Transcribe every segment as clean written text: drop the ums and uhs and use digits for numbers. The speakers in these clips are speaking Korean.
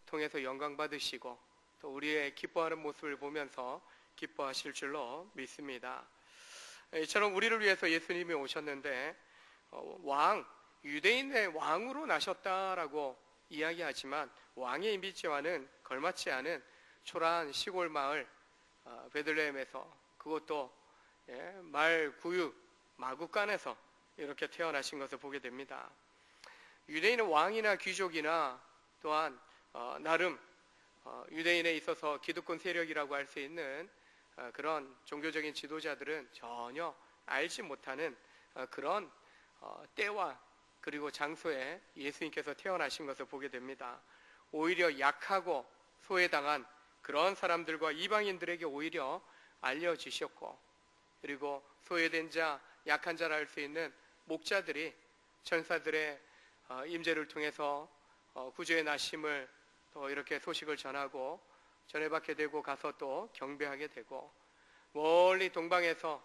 통해서 영광 받으시고 또 우리의 기뻐하는 모습을 보면서 기뻐하실 줄로 믿습니다. 이처럼 우리를 위해서 예수님이 오셨는데 유대인의 왕으로 나셨다라고 이야기하지만 왕의 이미지와는 걸맞지 않은 초라한 시골 마을 베들레헴에서, 그것도 말 구유 마구간에서 이렇게 태어나신 것을 보게 됩니다. 유대인은 왕이나 귀족이나 또한 나름 유대인에 있어서 기득권 세력이라고 할 수 있는 그런 종교적인 지도자들은 전혀 알지 못하는 그런 때와 그리고 장소에 예수님께서 태어나신 것을 보게 됩니다. 오히려 약하고 소외당한 그런 사람들과 이방인들에게 오히려 알려주셨고, 그리고 소외된 자, 약한 자라 할 수 있는 목자들이 천사들의 임재를 통해서 구주의 나심을 또 이렇게 소식을 전하고 전해받게 되고 가서 또 경배하게 되고, 멀리 동방에서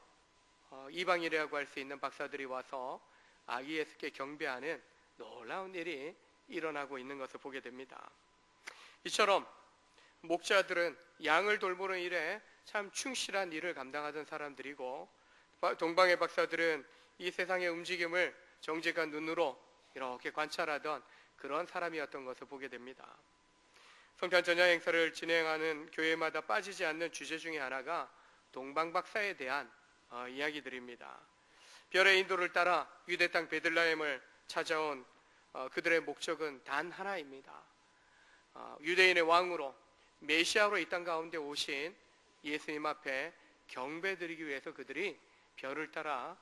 이방인이라고 할 수 있는 박사들이 와서 아기 예수께 경배하는 놀라운 일이 일어나고 있는 것을 보게 됩니다. 이처럼 목자들은 양을 돌보는 일에 참 충실한 일을 감당하던 사람들이고, 동방의 박사들은 이 세상의 움직임을 정직한 눈으로 이렇게 관찰하던 그런 사람이었던 것을 보게 됩니다. 성탄 전야 행사를 진행하는 교회마다 빠지지 않는 주제 중에 하나가 동방박사에 대한 이야기들입니다. 별의 인도를 따라 유대 땅 베들레헴을 찾아온 그들의 목적은 단 하나입니다. 유대인의 왕으로 메시아로 이 땅 가운데 오신 예수님 앞에 경배드리기 위해서 그들이 별을 따라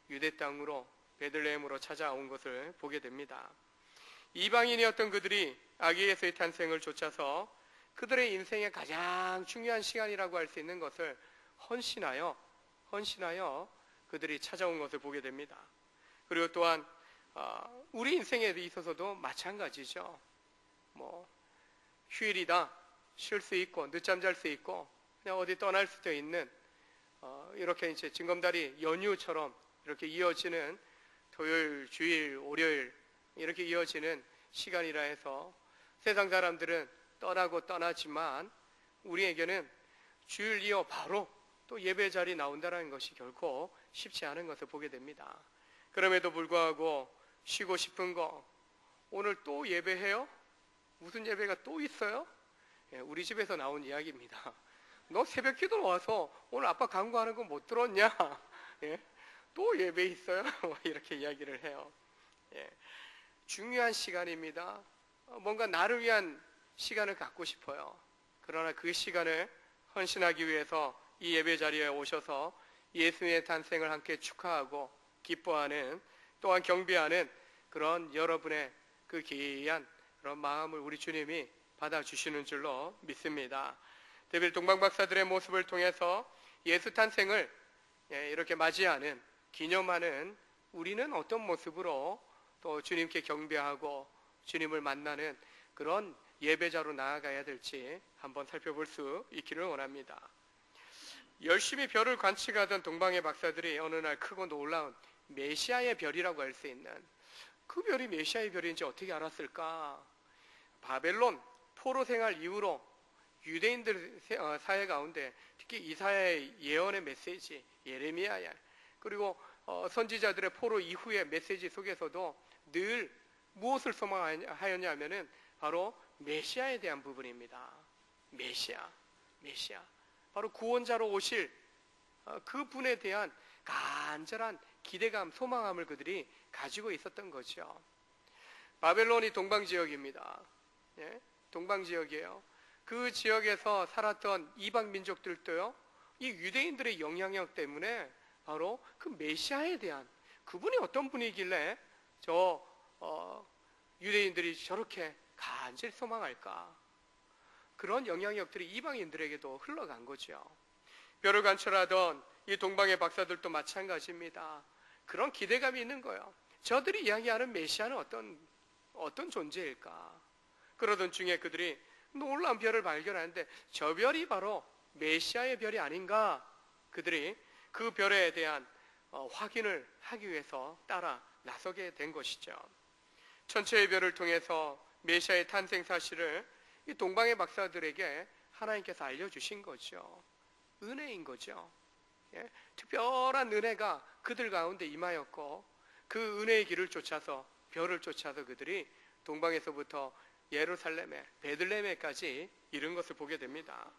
유대 땅으로 베들레헴으로 찾아온 것을 보게 됩니다. 이방인이었던 그들이 아기 예수의 탄생을 좇아서 그들의 인생의 가장 중요한 시간이라고 할 수 있는 것을 헌신하여 그들이 찾아온 것을 보게 됩니다. 그리고 또한 우리 인생에 있어서도 마찬가지죠. 휴일이다, 쉴 수 있고 늦잠 잘 수 있고 그냥 어디 떠날 수도 있는 이렇게 이제 징검다리 연휴처럼 이렇게 이어지는 토요일, 주일, 월요일 이렇게 이어지는 시간이라 해서 세상 사람들은 떠나지만 우리에게는 주일 이어 바로 또 예배 자리 나온다는 것이 결코 쉽지 않은 것을 보게 됩니다. 그럼에도 불구하고 쉬고 싶은 거, 오늘 또 예배해요? 무슨 예배가 또 있어요? 우리 집에서 나온 이야기입니다. 너 새벽 기도로 와서 오늘 아빠 강구하는 거 못 들었냐? 또 예배 있어요? 이렇게 이야기를 해요. 중요한 시간입니다. 뭔가 나를 위한 시간을 갖고 싶어요. 그러나 그 시간을 헌신하기 위해서 이 예배 자리에 오셔서 예수의 탄생을 함께 축하하고 기뻐하는, 또한 경배하는 그런 여러분의 그 귀한 그런 마음을 우리 주님이 받아주시는 줄로 믿습니다. 특별히 동방박사들의 모습을 통해서 예수 탄생을 이렇게 맞이하는, 기념하는 우리는 어떤 모습으로 또 주님께 경배하고 주님을 만나는 그런 예배자로 나아가야 될지 한번 살펴볼 수 있기를 원합니다. 열심히 별을 관측하던 동방의 박사들이 어느 날 크고 놀라운 메시아의 별이라고 할 수 있는 그 별이 메시아의 별인지 어떻게 알았을까? 바벨론 포로 생활 이후로 유대인들 사회 가운데 특히 이사야의 예언의 메시지, 예레미야야, 그리고 선지자들의 포로 이후의 메시지 속에서도 늘 무엇을 소망하였냐 하면은 바로 메시아에 대한 부분입니다. 메시아. 바로 구원자로 오실 그 분에 대한 간절한 기대감, 소망함을 그들이 가지고 있었던 거죠. 바벨론이 동방지역입니다. 동방지역이에요. 그 지역에서 살았던 이방 민족들도요, 이 유대인들의 영향력 때문에 바로 그 메시아에 대한, 그분이 어떤 분이길래 유대인들이 저렇게 간절히 소망할까? 그런 영향력들이 이방인들에게도 흘러간 거죠. 별을 관찰하던 이 동방의 박사들도 마찬가지입니다. 그런 기대감이 있는 거예요. 저들이 이야기하는 메시아는 어떤 존재일까? 그러던 중에 그들이 놀라운 별을 발견하는데 저 별이 바로 메시아의 별이 아닌가? 그들이 그 별에 대한 확인을 하기 위해서 따라 나서게 된 것이죠. 천체의 별을 통해서 메시아의 탄생 사실을 이 동방의 박사들에게 하나님께서 알려주신 거죠. 은혜인 거죠. 예? 특별한 은혜가 그들 가운데 임하였고, 그 은혜의 길을 쫓아서, 별을 쫓아서 그들이 동방에서부터 예루살렘에, 베들레헴에까지 이른 것을 보게 됩니다.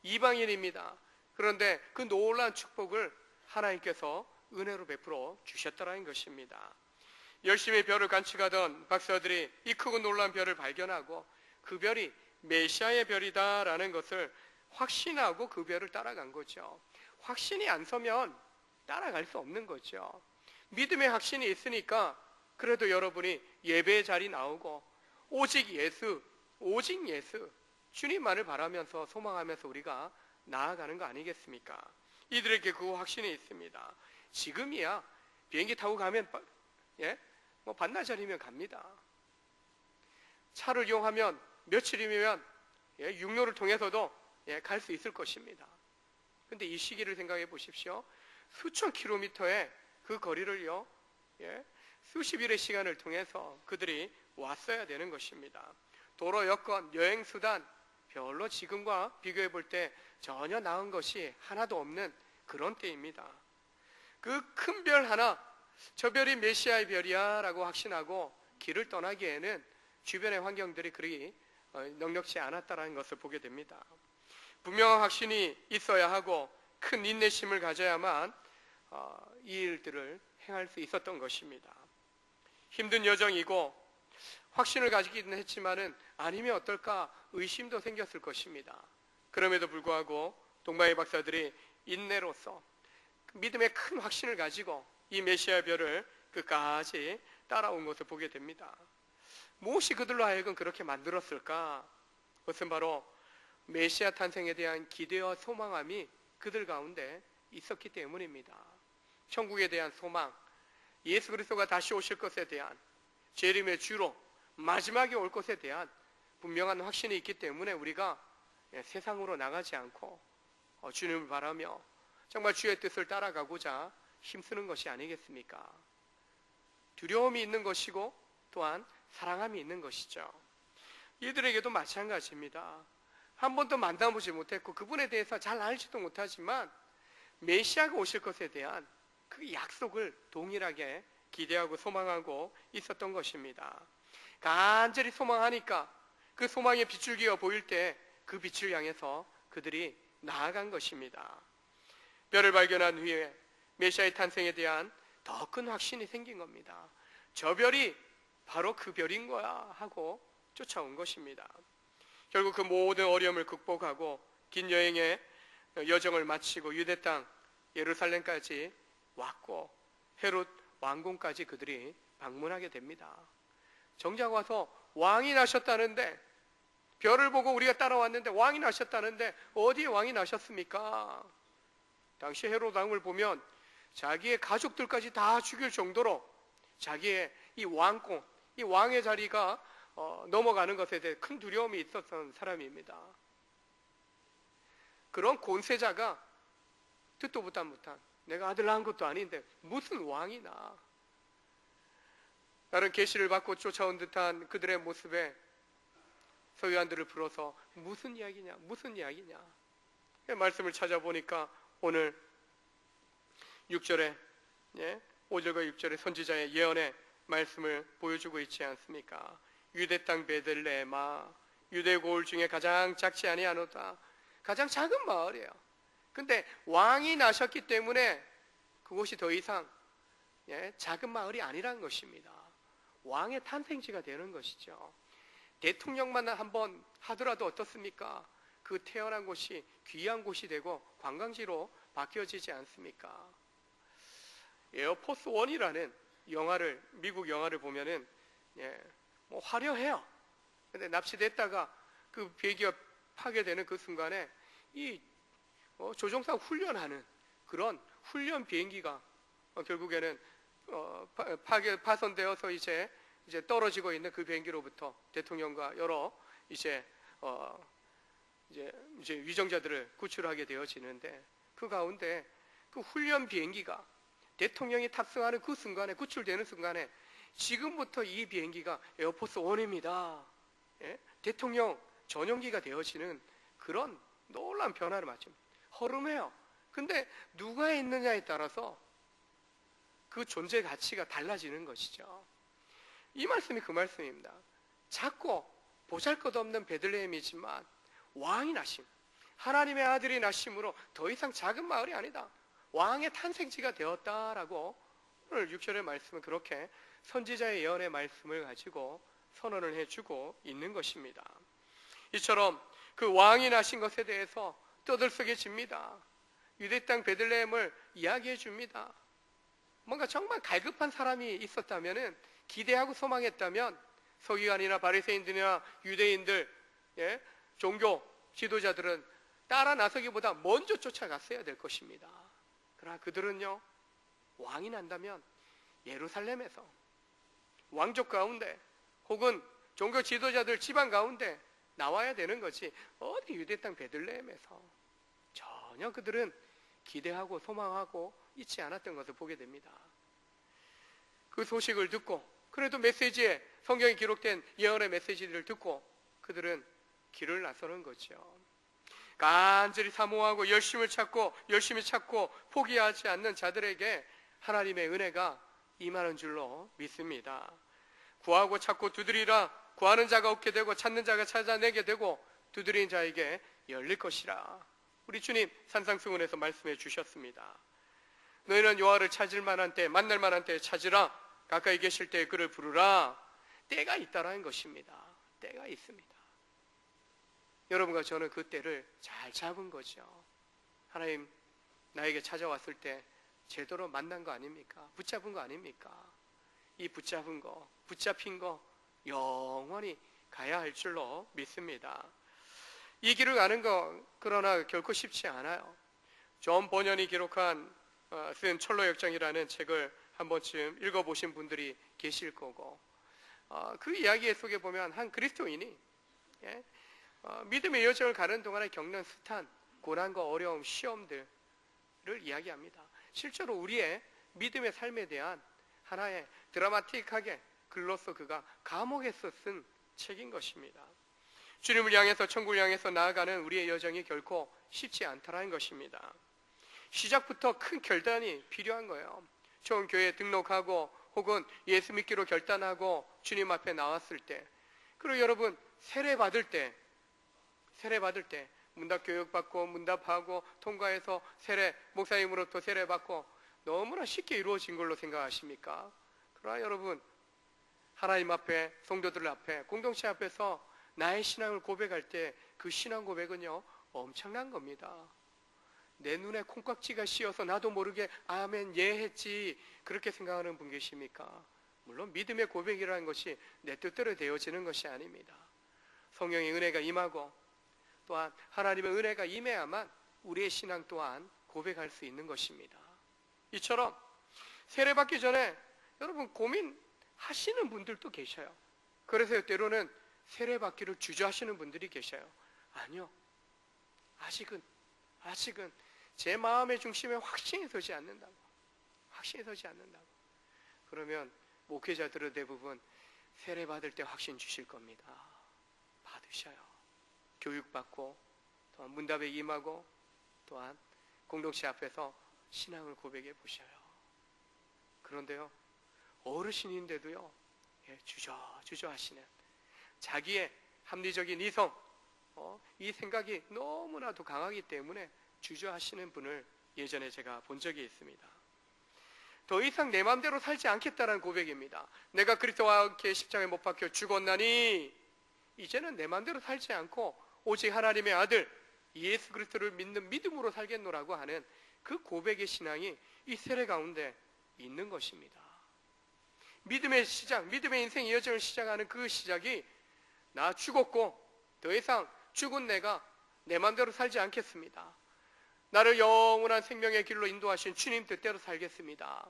이방인입니다. 그런데 그 놀라운 축복을 하나님께서 은혜로 베풀어 주셨다는 것입니다. 열심히 별을 관측하던 박사들이 이 크고 놀라운 별을 발견하고, 그 별이 메시아의 별이다라는 것을 확신하고 그 별을 따라간 거죠. 확신이 안 서면 따라갈 수 없는 거죠. 믿음의 확신이 있으니까 그래도 여러분이 예배의 자리 나오고, 오직 예수, 주님만을 바라면서 소망하면서 우리가 나아가는 거 아니겠습니까? 이들에게 그 확신이 있습니다. 지금이야 비행기 타고 가면 반나절이면 갑니다. 차를 이용하면 며칠이면 육로를 통해서도 갈 수 있을 것입니다. 근데 이 시기를 생각해 보십시오. 수천 킬로미터의 그 거리를요, 수십일의 시간을 통해서 그들이 왔어야 되는 것입니다. 도로, 여건, 여행 수단 별로 지금과 비교해 볼 때 전혀 나은 것이 하나도 없는 그런 때입니다. 그 큰 별 하나, 저 별이 메시아의 별이야 라고 확신하고 길을 떠나기에는 주변의 환경들이 그리 넉넉지 않았다는 것을 보게 됩니다. 분명한 확신이 있어야 하고 큰 인내심을 가져야만 이 일들을 행할 수 있었던 것입니다. 힘든 여정이고 확신을 가지기는 했지만은 아니면 어떨까 의심도 생겼을 것입니다. 그럼에도 불구하고 동방의 박사들이 인내로서 믿음의 큰 확신을 가지고 이 메시아 별을 끝까지 따라온 것을 보게 됩니다. 무엇이 그들로 하여금 그렇게 만들었을까? 그것은 바로 메시아 탄생에 대한 기대와 소망함이 그들 가운데 있었기 때문입니다. 천국에 대한 소망, 예수 그리스도가 다시 오실 것에 대한, 재림의 주로 마지막에 올 것에 대한 분명한 확신이 있기 때문에 우리가 세상으로 나가지 않고 주님을 바라며 정말 주의 뜻을 따라가고자 힘쓰는 것이 아니겠습니까? 두려움이 있는 것이고 또한 사랑함이 있는 것이죠. 이들에게도 마찬가지입니다. 한 번도 만나보지 못했고 그분에 대해서 잘 알지도 못하지만 메시아가 오실 것에 대한 그 약속을 동일하게 기대하고 소망하고 있었던 것입니다. 간절히 소망하니까 그 소망의 빗줄기가 보일 때 그 빛을 향해서 그들이 나아간 것입니다. 별을 발견한 후에 메시아의 탄생에 대한 더 큰 확신이 생긴 겁니다. 저 별이 바로 그 별인 거야 하고 쫓아온 것입니다. 결국 그 모든 어려움을 극복하고 긴 여행의 여정을 마치고 유대 땅 예루살렘까지 왔고 헤롯 왕궁까지 그들이 방문하게 됩니다. 정작 와서 왕이 나셨다는데, 별을 보고 우리가 따라왔는데 왕이 나셨다는데 어디에 왕이 나셨습니까? 당시 헤롯 왕을 보면 자기의 가족들까지 다 죽일 정도로 자기의 이 왕궁, 이 왕의 자리가 넘어가는 것에 대해 큰 두려움이 있었던 사람입니다. 그런 권세자가 듣도 못한 내가 아들 낳은 것도 아닌데 무슨 왕이 나? 다른 계시를 받고 쫓아온 듯한 그들의 모습에 서기관들을 불러서 무슨 이야기냐? 말씀을 찾아보니까 오늘 6절에 5절과 6절의 선지자의 예언의 말씀을 보여주고 있지 않습니까? 유대 땅 베들레헴아, 유대 고을 중에 가장 작지 아니하노다. 가장 작은 마을이에요. 근데 왕이 나셨기 때문에 그곳이 더 이상 작은 마을이 아니라는 것입니다. 왕의 탄생지가 되는 것이죠. 대통령만 한번 하더라도 어떻습니까? 그 태어난 곳이 귀한 곳이 되고 관광지로 바뀌어지지 않습니까? 에어포스 원이라는 영화를, 미국 영화를 보면은 화려해요. 근데 납치됐다가 그 비행기가 파괴되는 그 순간에 이 조종사 훈련하는 그런 훈련 비행기가 결국에는 파손되어서 이제 떨어지고 있는 그 비행기로부터 대통령과 여러 이제 위정자들을 구출하게 되어지는데, 그 가운데 그 훈련 비행기가 대통령이 탑승하는 그 순간에, 구출되는 순간에 지금부터 이 비행기가 에어포스 원입니다. 대통령 전용기가 되어지는 그런 놀라운 변화를 맞춥니다. 허름해요. 근데 누가 있느냐에 따라서 그 존재 가치가 달라지는 것이죠. 이 말씀이 그 말씀입니다. 작고 보잘것없는 베들레헴이지만 왕이 나심, 하나님의 아들이 나심으로 더 이상 작은 마을이 아니다. 왕의 탄생지가 되었다라고 오늘 6절의 말씀은 그렇게 선지자의 예언의 말씀을 가지고 선언을 해주고 있는 것입니다. 이처럼 그 왕이 나신 것에 대해서 떠들썩해집니다. 유대 땅 베들레헴을 이야기해 줍니다. 뭔가 정말 갈급한 사람이 있었다면, 기대하고 소망했다면 서기관이나 바리새인들이나 유대인들, 종교 지도자들은 따라 나서기보다 먼저 쫓아갔어야 될 것입니다. 그러나 그들은요, 왕이 난다면 예루살렘에서, 왕족 가운데 혹은 종교 지도자들 집안 가운데 나와야 되는 것이 어디 유대 땅 베들레헴에서 전혀 그들은 기대하고 소망하고 있지 않았던 것을 보게 됩니다. 그 소식을 듣고, 그래도 메시지에 성경에 기록된 예언의 메시지들을 듣고 그들은 길을 나서는 거죠. 간절히 사모하고 열심히 찾고 포기하지 않는 자들에게 하나님의 은혜가 임하는 줄로 믿습니다. 구하고 찾고 두드리라. 구하는 자가 얻게 되고 찾는 자가 찾아내게 되고 두드리는 자에게 열릴 것이라. 우리 주님 산상수훈에서 말씀해 주셨습니다. 너희는 여호와를 찾을 만한 때, 만날 만한 때에 찾으라. 가까이 계실 때에 그를 부르라. 때가 있다라는 것입니다. 때가 있습니다. 여러분과 저는 그 때를 잘 잡은 거죠. 하나님 나에게 찾아왔을 때 제대로 만난 거 아닙니까? 붙잡은 거 아닙니까? 이 붙잡은 거, 붙잡힌 거 영원히 가야 할 줄로 믿습니다. 이 길을 가는 거 그러나 결코 쉽지 않아요. 존 버년이 기록한 쓴 철로역정이라는 책을 한 번쯤 읽어보신 분들이 계실 거고, 그 이야기 속에 보면 한 그리스도인이 믿음의 여정을 가는 동안에 겪는 숱한 고난과 어려움, 시험들을 이야기합니다. 실제로 우리의 믿음의 삶에 대한 하나의 드라마틱하게 글로써 그가 감옥에서 쓴 책인 것입니다. 주님을 향해서, 천국을 향해서 나아가는 우리의 여정이 결코 쉽지 않다는 것입니다. 시작부터 큰 결단이 필요한 거예요. 처음 교회에 등록하고 혹은 예수 믿기로 결단하고 주님 앞에 나왔을 때, 그리고 여러분 세례 받을 때 문답 교육받고 문답하고 통과해서 세례, 목사님으로부터 세례 받고 너무나 쉽게 이루어진 걸로 생각하십니까? 그러나 여러분 하나님 앞에, 성도들 앞에, 공동체 앞에서 나의 신앙을 고백할 때 그 신앙 고백은요 엄청난 겁니다. 내 눈에 콩깍지가 씌어서 나도 모르게 아멘 예 했지 그렇게 생각하는 분 계십니까? 물론 믿음의 고백이라는 것이 내 뜻대로 되어지는 것이 아닙니다. 성령의 은혜가 임하고 또한 하나님의 은혜가 임해야만 우리의 신앙 또한 고백할 수 있는 것입니다. 이처럼 세례받기 전에 여러분 고민하시는 분들도 계셔요. 그래서 때로는 세례받기를 주저하시는 분들이 계셔요. 아니요, 아직은 제 마음의 중심에 확신이 서지 않는다고. 그러면 목회자들은 대부분 세례받을 때 확신 주실 겁니다. 받으셔요. 교육받고 또한 문답에 임하고 또한 공동체 앞에서 신앙을 고백해 보셔요. 그런데요, 어르신인데도요 주저 하시는, 자기의 합리적인 이성, 이 생각이 너무나도 강하기 때문에 주저하시는 분을 예전에 제가 본 적이 있습니다. 더 이상 내 마음대로 살지 않겠다는 고백입니다. 내가 그리스도와 함께 십자가에 못 박혀 죽었나니 이제는 내 마음대로 살지 않고 오직 하나님의 아들 예수 그리스도를 믿는 믿음으로 살겠노라고 하는 그 고백의 신앙이 이 세례 가운데 있는 것입니다. 믿음의 시작, 믿음의 인생 여정을 시작하는 그 시작이 나 죽었고 더 이상 죽은 내가 내 마음대로 살지 않겠습니다. 나를 영원한 생명의 길로 인도하신 주님 뜻대로 살겠습니다.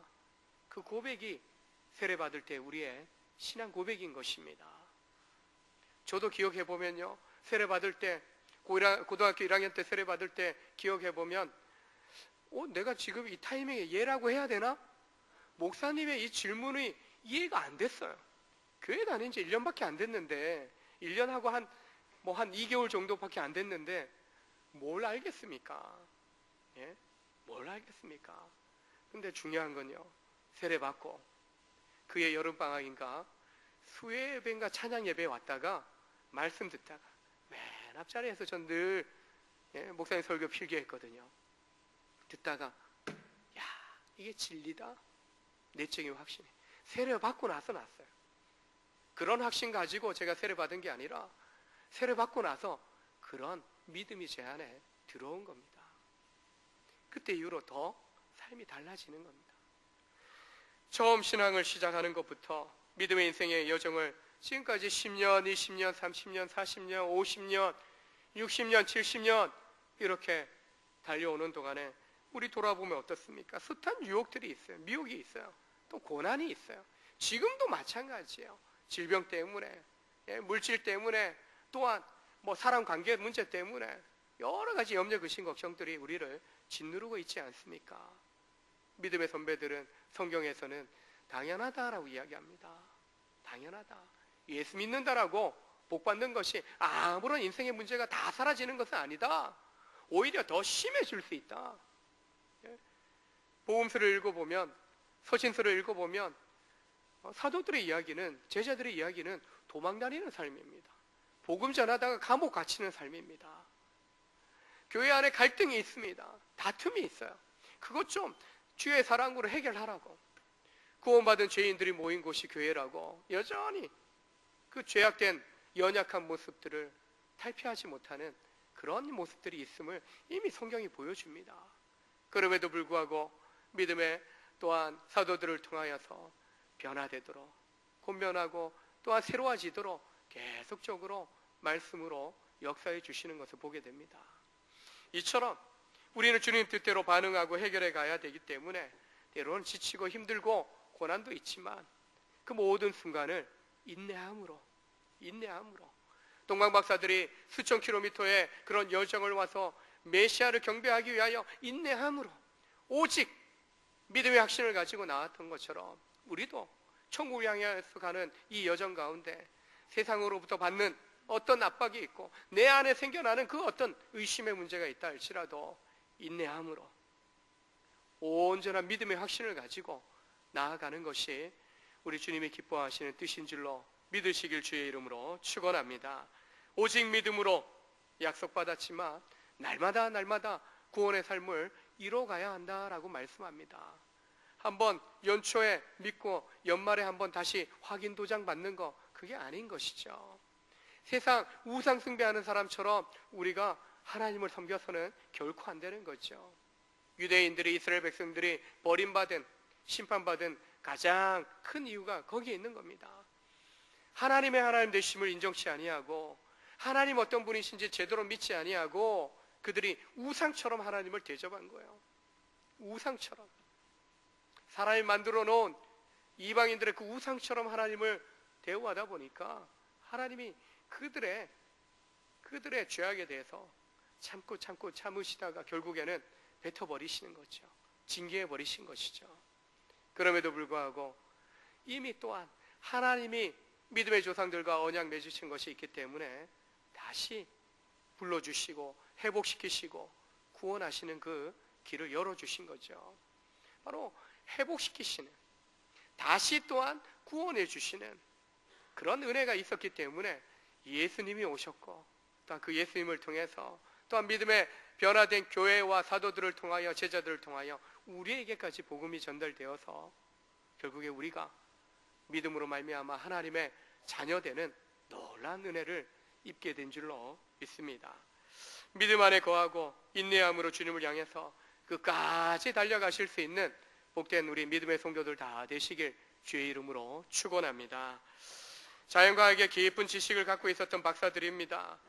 그 고백이 세례받을 때 우리의 신앙 고백인 것입니다. 저도 기억해보면요, 세례받을 때 고등학교 1학년 때 세례받을 때 기억해보면 내가 지금 이 타이밍에 예라고 해야 되나? 목사님의 이 질문이 이해가 안 됐어요. 교회 다닌 지 1년밖에 안 됐는데 1년하고 한 뭐 한 2개월 정도밖에 안 됐는데 뭘 알겠습니까? 예? 뭘 알겠습니까? 근데 중요한 건요, 세례 받고 그의 여름방학인가 수요 예배인가 찬양 예배에 왔다가 말씀 듣다가 맨 앞자리에서 전 늘 목사님 설교 필기했거든요. 듣다가 야, 이게 진리다. 내적인 확신이 세례 받고 나서 났어요. 그런 확신 가지고 제가 세례 받은 게 아니라 세례 받고 나서 그런 믿음이 제 안에 들어온 겁니다. 그때 이후로 더 삶이 달라지는 겁니다. 처음 신앙을 시작하는 것부터 믿음의 인생의 여정을 지금까지 10년, 20년, 30년, 40년, 50년, 60년, 70년 이렇게 달려오는 동안에 우리 돌아보면 어떻습니까? 숱한 유혹들이 있어요. 미혹이 있어요. 또 고난이 있어요. 지금도 마찬가지예요. 질병 때문에, 물질 때문에, 또한 뭐 사람 관계 문제 때문에 여러 가지 염려, 근심, 걱정들이 우리를 짓누르고 있지 않습니까? 믿음의 선배들은 성경에서는 당연하다라고 이야기합니다. 당연하다. 예수 믿는다라고 복 받는 것이 아무런 인생의 문제가 다 사라지는 것은 아니다. 오히려 더 심해질 수 있다. 복음서를 읽어보면, 서신서를 읽어보면 사도들의 이야기는, 제자들의 이야기는 도망다니는 삶입니다. 복음 전하다가 감옥 갇히는 삶입니다. 교회 안에 갈등이 있습니다. 다툼이 있어요. 그것 좀 주의 사랑으로 해결하라고. 구원받은 죄인들이 모인 곳이 교회라고 여전히 그 죄악된 연약한 모습들을 탈피하지 못하는 그런 모습들이 있음을 이미 성경이 보여줍니다. 그럼에도 불구하고 믿음의 또한 사도들을 통하여서 변화되도록, 권면하고 또한 새로워지도록 계속적으로 말씀으로 역사해 주시는 것을 보게 됩니다. 이처럼 우리는 주님 뜻대로 반응하고 해결해 가야 되기 때문에 때로는 지치고 힘들고 고난도 있지만 그 모든 순간을 인내함으로 동방 박사들이 수천 킬로미터의 그런 여정을 와서 메시아를 경배하기 위하여 인내함으로 오직 믿음의 확신을 가지고 나왔던 것처럼 우리도 천국을 향해서 가는 이 여정 가운데 세상으로부터 받는 어떤 압박이 있고 내 안에 생겨나는 그 어떤 의심의 문제가 있다 할지라도 인내함으로 온전한 믿음의 확신을 가지고 나아가는 것이 우리 주님이 기뻐하시는 뜻인 줄로 믿으시길 주의 이름으로 축원합니다. 오직 믿음으로 약속받았지만 날마다 구원의 삶을 이뤄가야 한다라고 말씀합니다. 한번 연초에 믿고 연말에 한번 다시 확인 도장 받는 거, 그게 아닌 것이죠. 세상 우상 숭배하는 사람처럼 우리가 하나님을 섬겨서는 결코 안 되는 거죠. 유대인들이, 이스라엘 백성들이 버림받은, 심판받은 가장 큰 이유가 거기에 있는 겁니다. 하나님의 하나님 되심을 인정치 아니하고 하나님 어떤 분이신지 제대로 믿지 아니하고 그들이 우상처럼 하나님을 대접한 거예요. 우상처럼. 사람이 만들어 놓은 이방인들의 그 우상처럼 하나님을 대우하다 보니까 하나님이 그들의 죄악에 대해서 참으시다가 결국에는 뱉어버리시는 거죠. 징계해버리신 것이죠. 그럼에도 불구하고 이미 또한 하나님이 믿음의 조상들과 언약 맺으신 것이 있기 때문에 다시 불러주시고 회복시키시고 구원하시는 그 길을 열어주신 거죠. 바로 회복시키시는, 다시 또한 구원해 주시는 그런 은혜가 있었기 때문에 예수님이 오셨고 또한 그 예수님을 통해서 또한 믿음의 변화된 교회와 사도들을 통하여, 제자들을 통하여 우리에게까지 복음이 전달되어서 결국에 우리가 믿음으로 말미암아 하나님의 자녀되는 놀라운 은혜를 입게 된 줄로 믿습니다. 믿음 안에 거하고 인내함으로 주님을 향해서 끝까지 달려가실 수 있는 복된 우리 믿음의 성도들 다 되시길 주의 이름으로 축원합니다. 자연과학의 깊은 지식을 갖고 있었던 박사들입니다.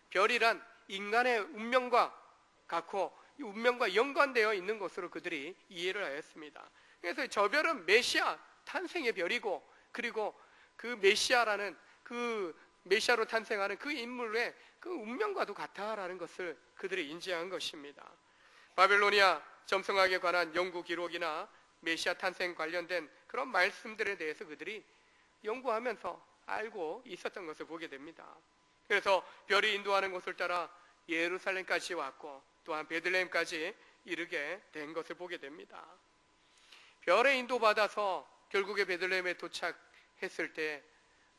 별이란 인간의 운명과 같고 운명과 연관되어 있는 것으로 그들이 이해를 하였습니다. 그래서 저 별은 메시아 탄생의 별이고, 그리고 그 메시아라는 그 메시아로 탄생하는 그 인물의 그 운명과도 같다라는 것을 그들이 인지한 것입니다. 바벨로니아 점성학에 관한 연구 기록이나 메시아 탄생 관련된 그런 말씀들에 대해서 그들이 연구하면서 알고 있었던 것을 보게 됩니다. 그래서 별이 인도하는 곳을 따라 예루살렘까지 왔고 또한 베들레헴까지 이르게 된 것을 보게 됩니다. 별의 인도받아서 결국에 베들레헴에 도착했을 때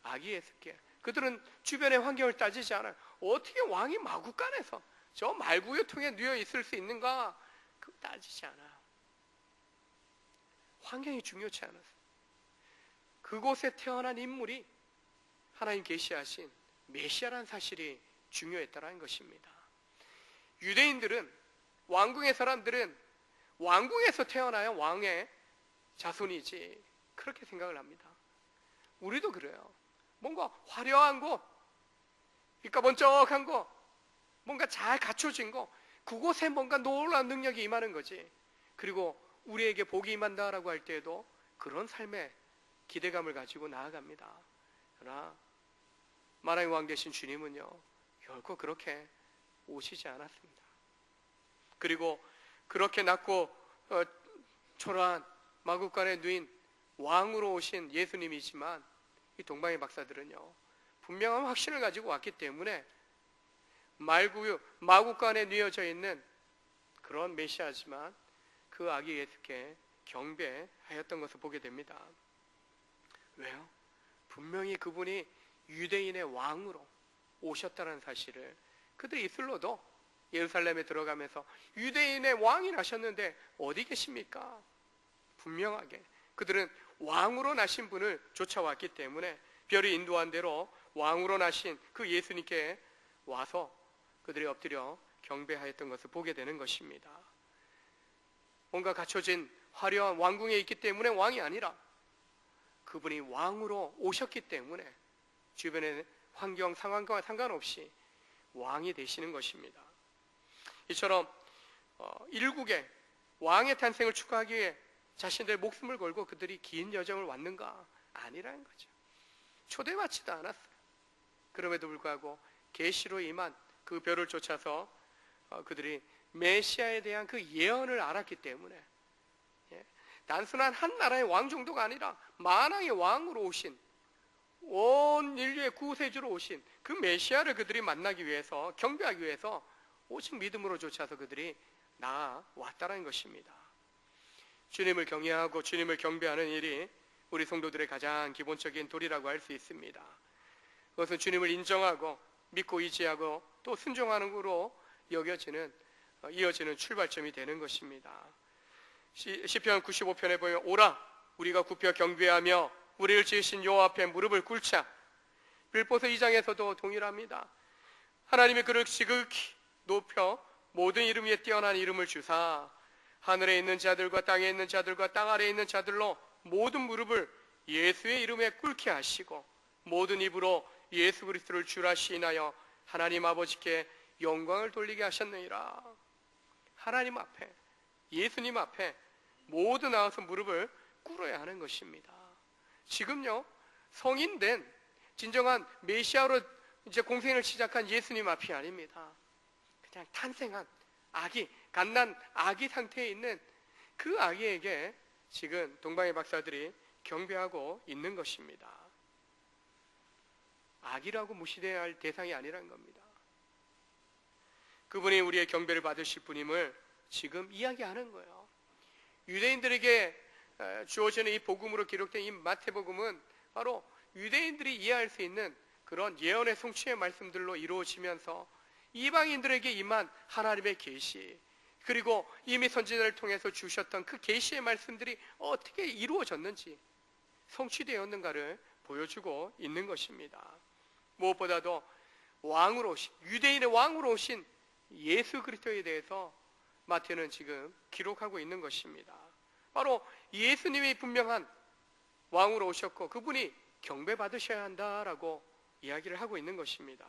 아기 에스겔, 그들은 주변의 환경을 따지지 않아요. 어떻게 왕이 마구간에서 저 말구유통에 누워 있을 수 있는가? 그거 따지지 않아요. 환경이 중요치 않았어요. 그곳에 태어난 인물이 하나님 계시하신 메시아라는 사실이 중요했다는 것입니다. 유대인들은, 왕궁의 사람들은 왕궁에서 태어나야 왕의 자손이지 그렇게 생각을 합니다. 우리도 그래요. 뭔가 화려한 곳, 빛까번쩍한 곳, 뭔가 잘 갖춰진 곳, 그곳에 뭔가 놀라운 능력이 임하는 거지. 그리고 우리에게 복이 임한다라고 할 때에도 그런 삶에 기대감을 가지고 나아갑니다. 그러나 만왕의 왕 되신 주님은요, 결코 그렇게 오시지 않았습니다. 그리고 그렇게 낮고 초라한 마구간에 누인 왕으로 오신 예수님이지만 이 동방의 박사들은요, 분명한 확신을 가지고 왔기 때문에 마구간에 뉘어져 있는 그런 메시아지만 그 아기 예수께 경배하였던 것을 보게 됩니다. 왜요? 분명히 그분이 유대인의 왕으로 오셨다는 사실을 그들이 있을로도 예루살렘에 들어가면서 유대인의 왕이 나셨는데 어디 계십니까? 분명하게 그들은 왕으로 나신 분을 쫓아왔기 때문에 별이 인도한 대로 왕으로 나신 그 예수님께 와서 그들이 엎드려 경배하였던 것을 보게 되는 것입니다. 뭔가 갖춰진 화려한 왕궁에 있기 때문에 왕이 아니라 그분이 왕으로 오셨기 때문에 주변의 환경 상황과 상관없이 왕이 되시는 것입니다. 이처럼 일국의 왕의 탄생을 축하하기 위해 자신들의 목숨을 걸고 그들이 긴 여정을 왔는가? 아니라는 거죠. 초대받지도 않았어요. 그럼에도 불구하고 계시로 임한 그 별을 쫓아서 그들이 메시아에 대한 그 예언을 알았기 때문에 단순한 한 나라의 왕 정도가 아니라 만왕의 왕으로 오신, 온 인류의 구세주로 오신 그 메시아를 그들이 만나기 위해서, 경배하기 위해서 오직 믿음으로 쫓아서 그들이 나아왔다는 것입니다. 주님을 경외하고 주님을 경배하는 일이 우리 성도들의 가장 기본적인 도리라고 할 수 있습니다. 그것은 주님을 인정하고 믿고 의지하고 또 순종하는 거로 이어지는 출발점이 되는 것입니다. 시편 95편에 보면 오라 우리가 굽혀 경배하며 우리를 지으신 여호와 앞에 무릎을 꿇자. 빌보서 2장에서도 동일합니다. 하나님이 그를 지극히 높여 모든 이름 위에 뛰어난 이름을 주사 하늘에 있는 자들과 땅에 있는 자들과 땅 아래에 있는 자들로 모든 무릎을 예수의 이름에 꿇게 하시고 모든 입으로 예수 그리스도를 주라 시인하여 하나님 아버지께 영광을 돌리게 하셨느니라. 하나님 앞에, 예수님 앞에 모두 나와서 무릎을 꿇어야 하는 것입니다. 지금요, 성인된 진정한 메시아로 이제 공생을 시작한 예수님 앞이 아닙니다. 그냥 탄생한 아기, 갓난 아기 상태에 있는 그 아기에게 지금 동방의 박사들이 경배하고 있는 것입니다. 아기라고 무시되어야 할 대상이 아니라는 겁니다. 그분이 우리의 경배를 받으실 분임을 지금 이야기하는 거예요. 유대인들에게 주어지는 이 복음으로 기록된 이 마태복음은 바로 유대인들이 이해할 수 있는 그런 예언의 성취의 말씀들로 이루어지면서 이방인들에게 임한 하나님의 계시, 그리고 이미 선지자를 통해서 주셨던 그 계시의 말씀들이 어떻게 이루어졌는지, 성취되었는가를 보여주고 있는 것입니다. 무엇보다도 왕으로 오신, 유대인의 왕으로 오신 예수 그리스도에 대해서 마태는 지금 기록하고 있는 것입니다. 바로 예수님이 분명한 왕으로 오셨고 그분이 경배받으셔야 한다라고 이야기를 하고 있는 것입니다.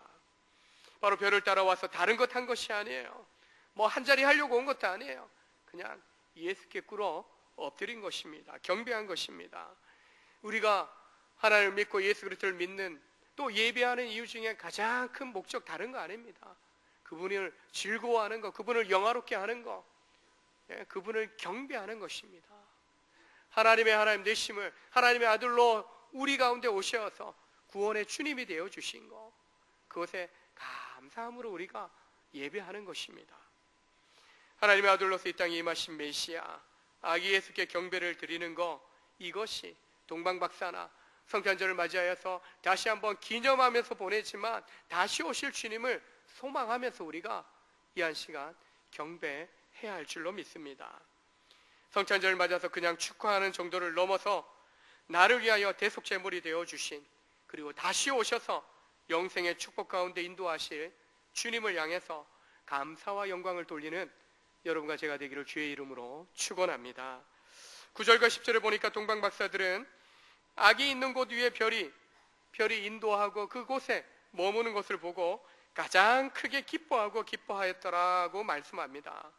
바로 별을 따라와서 다른 것 한 것이 아니에요. 뭐 한 자리 하려고 온 것도 아니에요. 그냥 예수께 꿇어 엎드린 것입니다. 경배한 것입니다. 우리가 하나님을 믿고 예수 그리스도를 믿는 또 예배하는 이유 중에 가장 큰 목적 다른 거 아닙니다. 그분을 즐거워하는 것, 그분을 영화롭게 하는 것, 그분을 경배하는 것입니다. 하나님의 하나님 되심을, 하나님의 아들로 우리 가운데 오셔서 구원의 주님이 되어 주신 것, 그것에 감사함으로 우리가 예배하는 것입니다. 하나님의 아들로서 이 땅에 임하신 메시아, 아기 예수께 경배를 드리는 것, 이것이 동방박사나 성탄절을 맞이하여서 다시 한번 기념하면서 보내지만 다시 오실 주님을 소망하면서 우리가 이 한 시간 경배해야 할 줄로 믿습니다. 성탄절을 맞아서 그냥 축하하는 정도를 넘어서 나를 위하여 대속제물이 되어주신, 그리고 다시 오셔서 영생의 축복 가운데 인도하실 주님을 향해서 감사와 영광을 돌리는 여러분과 제가 되기를 주의 이름으로 축원합니다. 9절과 10절을 보니까 동방박사들은 아기 있는 곳 위에 별이 인도하고 그곳에 머무는 것을 보고 가장 크게 기뻐하였더라고 말씀합니다.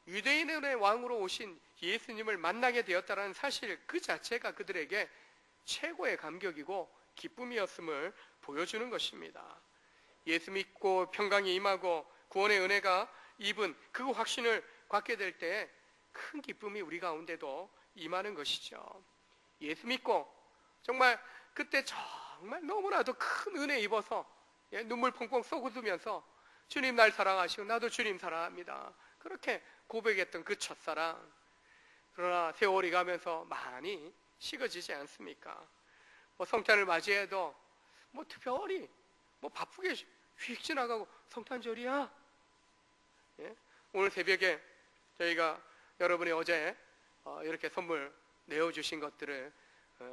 유대인의 왕으로 오신 예수님을 만나게 되었다는 사실 그 자체가 그들에게 최고의 감격이고 기쁨이었음을 보여주는 것입니다. 예수 믿고 평강이 임하고 구원의 은혜가 입은 그 확신을 갖게 될 때 큰 기쁨이 우리 가운데도 임하는 것이죠. 예수 믿고 정말 그때 정말 너무나도 큰 은혜 입어서 눈물 펑펑 쏟으면서 주님 날 사랑하시고 나도 주님 사랑합니다, 그렇게 고백했던 그 첫사랑, 그러나 세월이 가면서 많이 식어지지 않습니까? 성탄을 맞이해도 특별히 바쁘게 휙 지나가고 성탄절이야? 오늘 새벽에 저희가 여러분이 어제 이렇게 선물 내어주신 것들을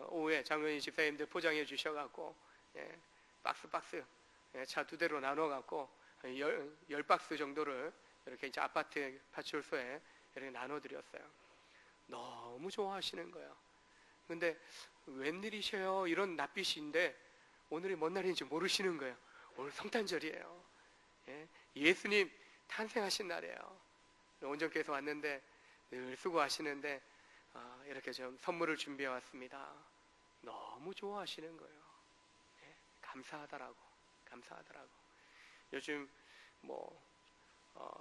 오후에 장로님 집사님들 포장해 주셔갖고 박스 차 2대로 나눠갖고 10박스 정도를 이렇게 이제 아파트 파출소에 이렇게 나눠드렸어요. 너무 좋아하시는 거예요. 근데 웬일이셔요? 이런 낯빛인데 오늘이 뭔 날인지 모르시는 거예요. 오늘 성탄절이에요. 예수님 탄생하신 날이에요. 온전께서 왔는데 늘 수고하시는데 이렇게 좀 선물을 준비해 왔습니다. 너무 좋아하시는 거예요. 감사하더라고. 요즘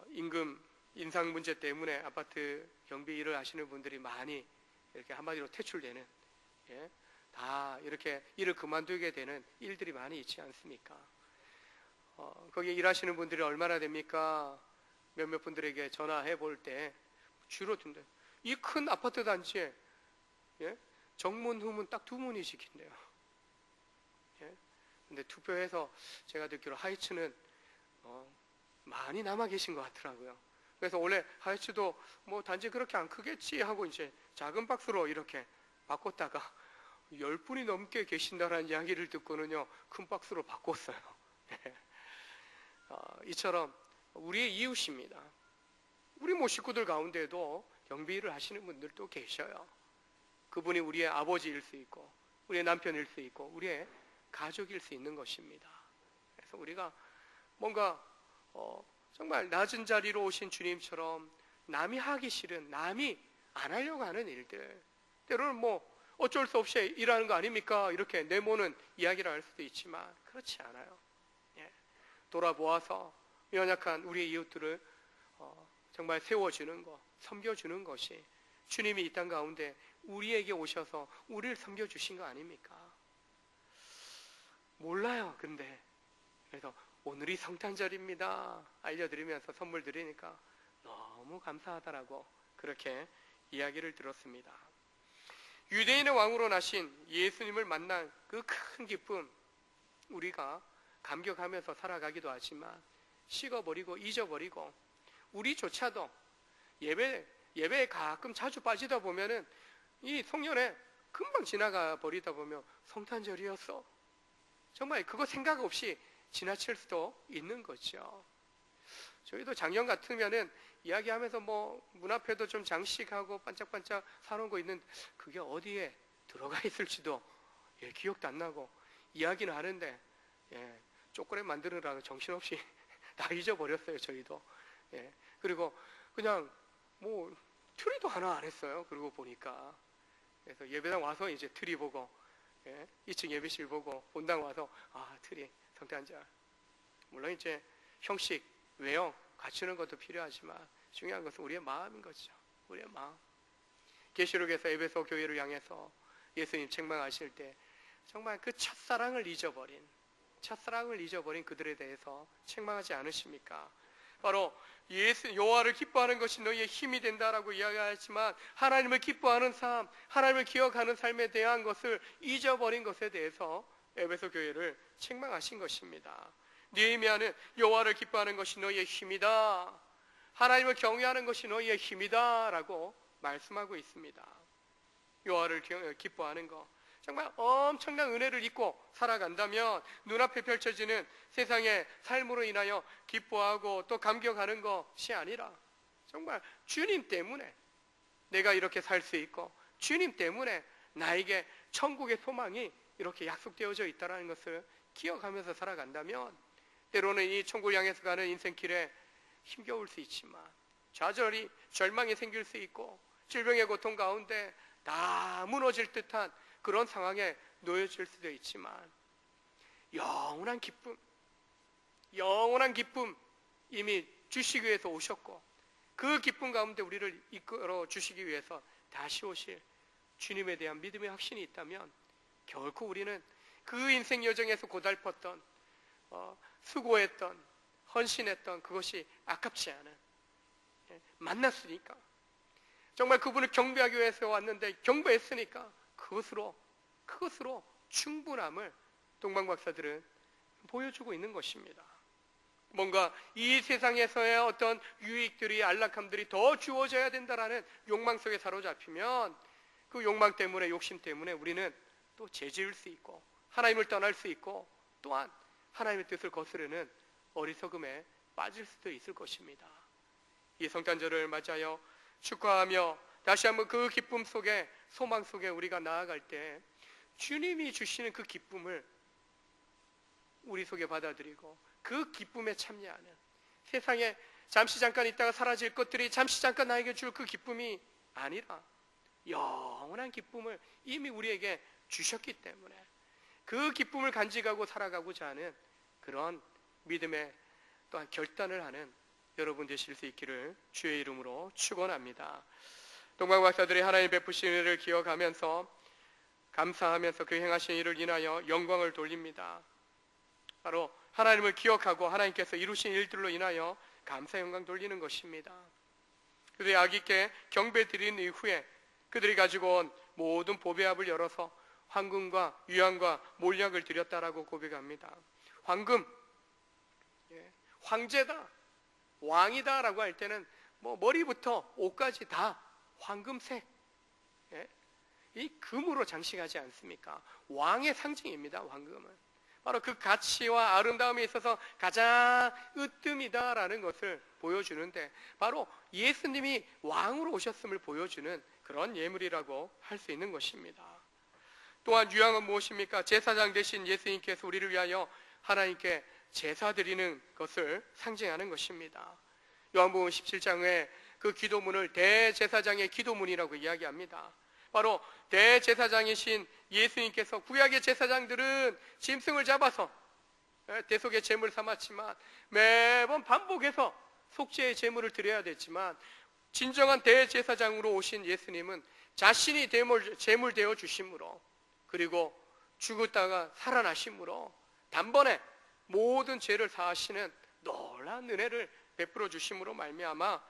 임금 인상 문제 때문에 아파트 경비 일을 하시는 분들이 많이 이렇게 한마디로 퇴출되는, 다 이렇게 일을 그만두게 되는 일들이 많이 있지 않습니까? 거기 일하시는 분들이 얼마나 됩니까? 몇몇 분들에게 전화해 볼 때 줄어든대. 이 큰 아파트 단지에 정문, 후문 딱 2문이 지킨대요. 근데 투표해서 제가 듣기로 하이츠는 많이 남아 계신 것 같더라고요. 그래서 원래 하이츠도 단지 그렇게 안 크겠지 하고 이제 작은 박스로 이렇게 바꿨다가 10분이 넘게 계신다라는 이야기를 듣고는요, 큰 박스로 바꿨어요. 이처럼 우리의 이웃입니다. 우리 식구들 가운데도 경비를 하시는 분들도 계셔요. 그분이 우리의 아버지일 수 있고 우리의 남편일 수 있고 우리의 가족일 수 있는 것입니다. 그래서 우리가 뭔가 정말 낮은 자리로 오신 주님처럼 남이 하기 싫은, 남이 안 하려고 하는 일들, 때로는 어쩔 수 없이 일하는 거 아닙니까? 이렇게 내모는 이야기를 할 수도 있지만 그렇지 않아요. 돌아보아서 연약한 우리의 이웃들을 정말 세워주는 것, 섬겨주는 것이 주님이 이 땅 가운데 우리에게 오셔서 우리를 섬겨주신 거 아닙니까? 몰라요. 근데 그래서 오늘이 성탄절입니다 알려드리면서 선물 드리니까 너무 감사하다라고 그렇게 이야기를 들었습니다. 유대인의 왕으로 나신 예수님을 만난 그 큰 기쁨, 우리가 감격하면서 살아가기도 하지만 식어버리고 잊어버리고, 우리조차도 예배에 가끔 자주 빠지다 보면은 이 송년회 금방 지나가 버리다 보면 성탄절이었어, 정말 그거 생각 없이 지나칠 수도 있는 거죠. 저희도 작년 같으면은 이야기하면서 문 앞에도 좀 장식하고 반짝반짝 사놓은 거 있는, 그게 어디에 들어가 있을지도 기억도 안 나고, 이야기는 하는데 초콜릿 만드느라고 정신없이 다 잊어버렸어요. 저희도. 그리고 그냥 트리도 하나 안 했어요. 그러고 보니까. 그래서 예배당 와서 이제 트리 보고 2층 예배실 보고 본당 와서 트리, 성탄절. 물론 이제 형식, 외형 갖추는 것도 필요하지만 중요한 것은 우리의 마음인 거죠. 우리의 마음. 계시록에서 에베소 교회를 향해서 예수님 책망하실 때 정말 그 첫사랑을 잊어버린, 첫사랑을 잊어버린 그들에 대해서 책망하지 않으십니까? 바로 여호와를 기뻐하는 것이 너희의 힘이 된다라고 이야기하지만 하나님을 기뻐하는 삶, 하나님을 기억하는 삶에 대한 것을 잊어버린 것에 대해서 에베소 교회를 책망하신 것입니다. 느헤미야는 여호와를 기뻐하는 것이 너희의 힘이다, 하나님을 경외하는 것이 너희의 힘이다 라고 말씀하고 있습니다. 여호와를 기뻐하는 것, 정말 엄청난 은혜를 입고 살아간다면 눈앞에 펼쳐지는 세상의 삶으로 인하여 기뻐하고 또 감격하는 것이 아니라 정말 주님 때문에 내가 이렇게 살 수 있고 주님 때문에 나에게 천국의 소망이 이렇게 약속되어져 있다는 것을 기억하면서 살아간다면 때로는 이 천국을 향해서 가는 인생길에 힘겨울 수 있지만 좌절이 절망이 생길 수 있고 질병의 고통 가운데 다 무너질 듯한 그런 상황에 놓여질 수도 있지만 영원한 기쁨 이미 주시기 위해서 오셨고 그 기쁨 가운데 우리를 이끌어 주시기 위해서 다시 오실 주님에 대한 믿음의 확신이 있다면 결코 우리는 그 인생 여정에서 고달팠던 수고했던 헌신했던 그것이 아깝지 않은, 만났으니까 정말 그분을 경배하기 위해서 왔는데 경배했으니까 그것으로 충분함을 동방박사들은 보여주고 있는 것입니다. 뭔가 이 세상에서의 어떤 유익들이, 안락함들이 더 주어져야 된다라는 욕망 속에 사로잡히면 그 욕망 때문에, 욕심 때문에 우리는 또 죄지을 수 있고 하나님을 떠날 수 있고 또한 하나님의 뜻을 거스르는 어리석음에 빠질 수도 있을 것입니다. 이 성탄절을 맞이하여 축하하며 다시 한번 그 기쁨 속에, 소망 속에 우리가 나아갈 때 주님이 주시는 그 기쁨을 우리 속에 받아들이고 그 기쁨에 참여하는, 세상에 잠시 잠깐 있다가 사라질 것들이 잠시 잠깐 나에게 줄 그 기쁨이 아니라 영원한 기쁨을 이미 우리에게 주셨기 때문에 그 기쁨을 간직하고 살아가고자 하는 그런 믿음의 또한 결단을 하는 여러분 되실 수 있기를 주의 이름으로 축원합니다. 동방박사들이 하나님 베푸신 은혜를 기억하면서 감사하면서 그 행하신 일을 인하여 영광을 돌립니다. 바로 하나님을 기억하고 하나님께서 이루신 일들로 인하여 감사 영광 돌리는 것입니다. 그들이 아기께 경배 드린 이후에 그들이 가지고 온 모든 보배합을 열어서 황금과 유황과 몰약을 드렸다라고 고백합니다. 황금, 황제다, 왕이다라고 할 때는 머리부터 옷까지 다 황금색, 이 금으로 장식하지 않습니까? 왕의 상징입니다. 황금은 바로 그 가치와 아름다움에 있어서 가장 으뜸이다라는 것을 보여주는데 바로 예수님이 왕으로 오셨음을 보여주는 그런 예물이라고 할 수 있는 것입니다. 또한 유황은 무엇입니까? 제사장 되신 예수님께서 우리를 위하여 하나님께 제사 드리는 것을 상징하는 것입니다. 요한복음 17장에 그 기도문을 대제사장의 기도문이라고 이야기합니다. 바로 대제사장이신 예수님께서, 구약의 제사장들은 짐승을 잡아서 대속의 제물 삼았지만 매번 반복해서 속죄의 제물을 드려야 됐지만 진정한 대제사장으로 오신 예수님은 자신이 제물 되어 주심으로, 그리고 죽었다가 살아나심으로 단번에 모든 죄를 사하시는 놀라운 은혜를 베풀어 주심으로 말미암아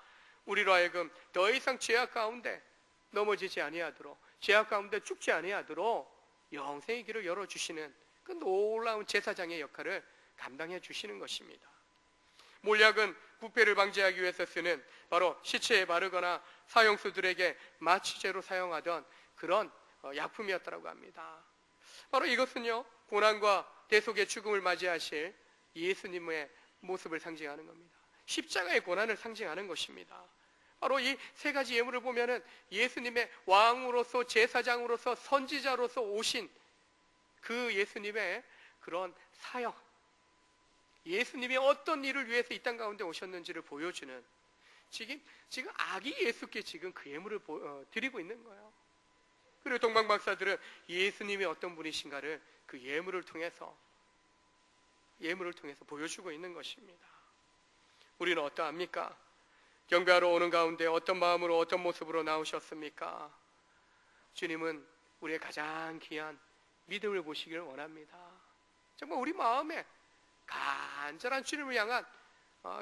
우리로 하여금 더 이상 죄악 가운데 넘어지지 아니하도록, 죄악 가운데 죽지 아니하도록 영생의 길을 열어주시는 그 놀라운 제사장의 역할을 감당해 주시는 것입니다. 몰약은 부패를 방지하기 위해서 쓰는, 바로 시체에 바르거나 사형수들에게 마취제로 사용하던 그런 약품이었다고 합니다. 바로 이것은요, 고난과 대속의 죽음을 맞이하실 예수님의 모습을 상징하는 겁니다. 십자가의 고난을 상징하는 것입니다. 바로 이 세 가지 예물을 보면은 예수님의 왕으로서, 제사장으로서, 선지자로서 오신 그 예수님의 그런 사역, 예수님이 어떤 일을 위해서 이 땅 가운데 오셨는지를 보여주는, 지금 아기 예수께 지금 그 예물을 드리고 있는 거예요. 그리고 동방박사들은 예수님이 어떤 분이신가를 그 예물을 통해서 보여주고 있는 것입니다. 우리는 어떠합니까? 경배하러 오는 가운데 어떤 마음으로, 어떤 모습으로 나오셨습니까? 주님은 우리의 가장 귀한 믿음을 보시기를 원합니다. 정말 우리 마음에 간절한 주님을 향한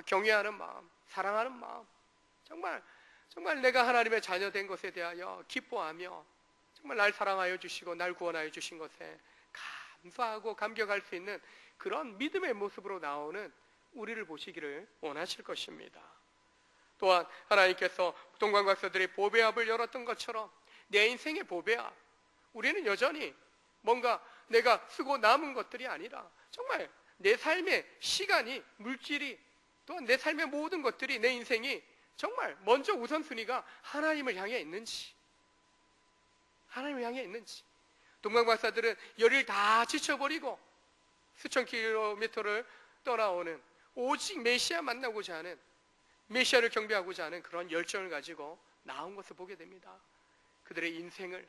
경외하는 마음, 사랑하는 마음, 정말 내가 하나님의 자녀 된 것에 대하여 기뻐하며 정말 날 사랑하여 주시고 날 구원하여 주신 것에 감사하고 감격할 수 있는 그런 믿음의 모습으로 나오는 우리를 보시기를 원하실 것입니다. 또한 하나님께서 동방박사들이 보배합을 열었던 것처럼 내 인생의 보배합, 우리는 여전히 뭔가 내가 쓰고 남은 것들이 아니라 정말 내 삶의 시간이, 물질이, 또한 내 삶의 모든 것들이, 내 인생이 정말 먼저 우선순위가 하나님을 향해 있는지, 하나님을 향해 있는지. 동방박사들은 열일 다 지쳐버리고 수천 킬로미터를 떠나오는 오직 메시아 만나고자 하는, 메시아를 경배하고자 하는 그런 열정을 가지고 나온 것을 보게 됩니다. 그들의 인생을,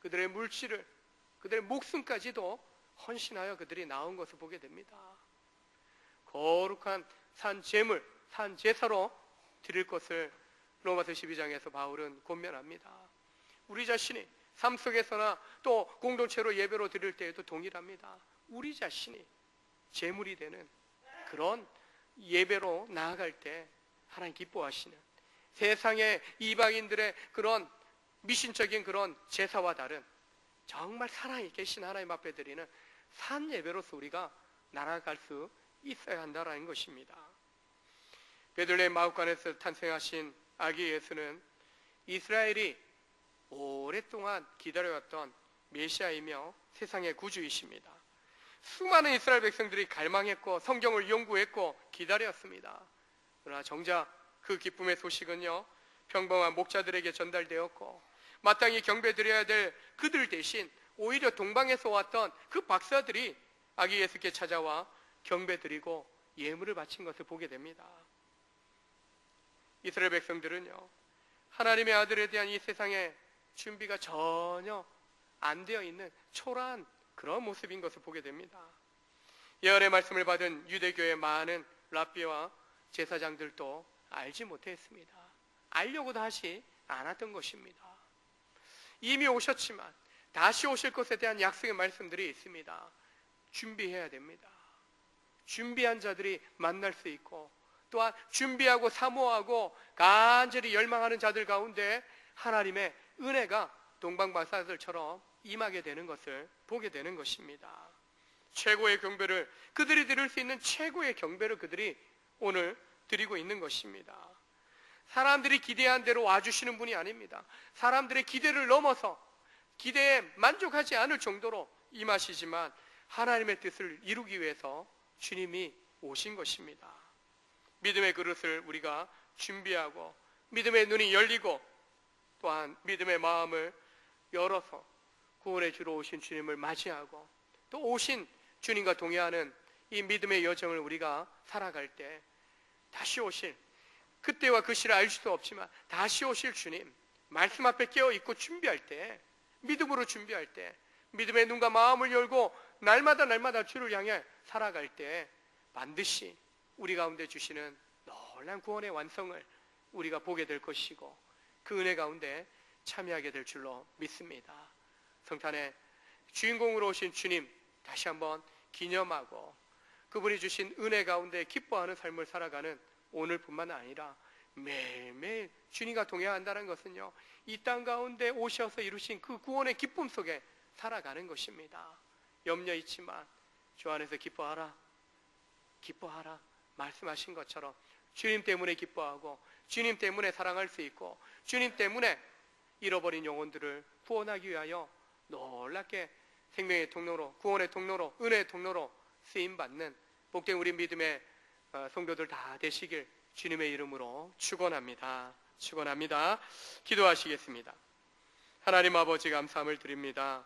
그들의 물질을, 그들의 목숨까지도 헌신하여 그들이 나온 것을 보게 됩니다. 거룩한 산 제물, 산 제사로 드릴 것을 로마서 12장에서 바울은 권면합니다. 우리 자신이 삶 속에서나 또 공동체로 예배로 드릴 때에도 동일합니다. 우리 자신이 제물이 되는 그런 예배로 나아갈 때 하나님 기뻐하시는, 세상의 이방인들의 그런 미신적인 그런 제사와 다른 정말 사랑이 계신 하나님 앞에 드리는 산 예배로서 우리가 나아갈 수 있어야 한다는 것입니다. 베들레헴 마을관에서 탄생하신 아기 예수는 이스라엘이 오랫동안 기다려왔던 메시아이며 세상의 구주이십니다. 수많은 이스라엘 백성들이 갈망했고 성경을 연구했고 기다렸습니다. 그러나 정작 그 기쁨의 소식은요, 평범한 목자들에게 전달되었고 마땅히 경배드려야 될 그들 대신 오히려 동방에서 왔던 그 박사들이 아기 예수께 찾아와 경배드리고 예물을 바친 것을 보게 됩니다. 이스라엘 백성들은요, 하나님의 아들에 대한 이 세상의 준비가 전혀 안 되어 있는 초라한 그런 모습인 것을 보게 됩니다. 예언의 말씀을 받은 유대교의 많은 랍비와 제사장들도 알지 못했습니다. 알려고도 하지 않았던 것입니다. 이미 오셨지만 다시 오실 것에 대한 약속의 말씀들이 있습니다. 준비해야 됩니다. 준비한 자들이 만날 수 있고, 또한 준비하고 사모하고 간절히 열망하는 자들 가운데 하나님의 은혜가 동방박사들처럼 임하게 되는 것을 보게 되는 것입니다. 최고의 경배를, 그들이 드릴 수 있는 최고의 경배를 그들이 오늘 드리고 있는 것입니다. 사람들이 기대한 대로 와주시는 분이 아닙니다. 사람들의 기대를 넘어서 기대에 만족하지 않을 정도로 임하시지만 하나님의 뜻을 이루기 위해서 주님이 오신 것입니다. 믿음의 그릇을 우리가 준비하고 믿음의 눈이 열리고 또한 믿음의 마음을 열어서 구원의 주로 오신 주님을 맞이하고 또 오신 주님과 동행하는 이 믿음의 여정을 우리가 살아갈 때 다시 오실, 그때와 그 시를 알 수도 없지만 다시 오실 주님 말씀 앞에 깨어있고 준비할 때, 믿음으로 준비할 때, 믿음의 눈과 마음을 열고 날마다 주를 향해 살아갈 때 반드시 우리 가운데 주시는 놀라운 구원의 완성을 우리가 보게 될 것이고 그 은혜 가운데 참여하게 될 줄로 믿습니다. 성탄의 주인공으로 오신 주님 다시 한번 기념하고 그분이 주신 은혜 가운데 기뻐하는 삶을 살아가는 오늘뿐만 아니라 매일매일 주님과 동행한다는 것은요, 이 땅 가운데 오셔서 이루신 그 구원의 기쁨 속에 살아가는 것입니다. 염려 있지만 주 안에서 기뻐하라, 기뻐하라 말씀하신 것처럼 주님 때문에 기뻐하고 주님 때문에 사랑할 수 있고 주님 때문에 잃어버린 영혼들을 구원하기 위하여 놀랍게 생명의 통로로, 구원의 통로로, 은혜의 통로로 쓰임받는 복된 우리 믿음의 성도들 다 되시길 주님의 이름으로 축원합니다. 기도하시겠습니다. 하나님 아버지 감사함을 드립니다.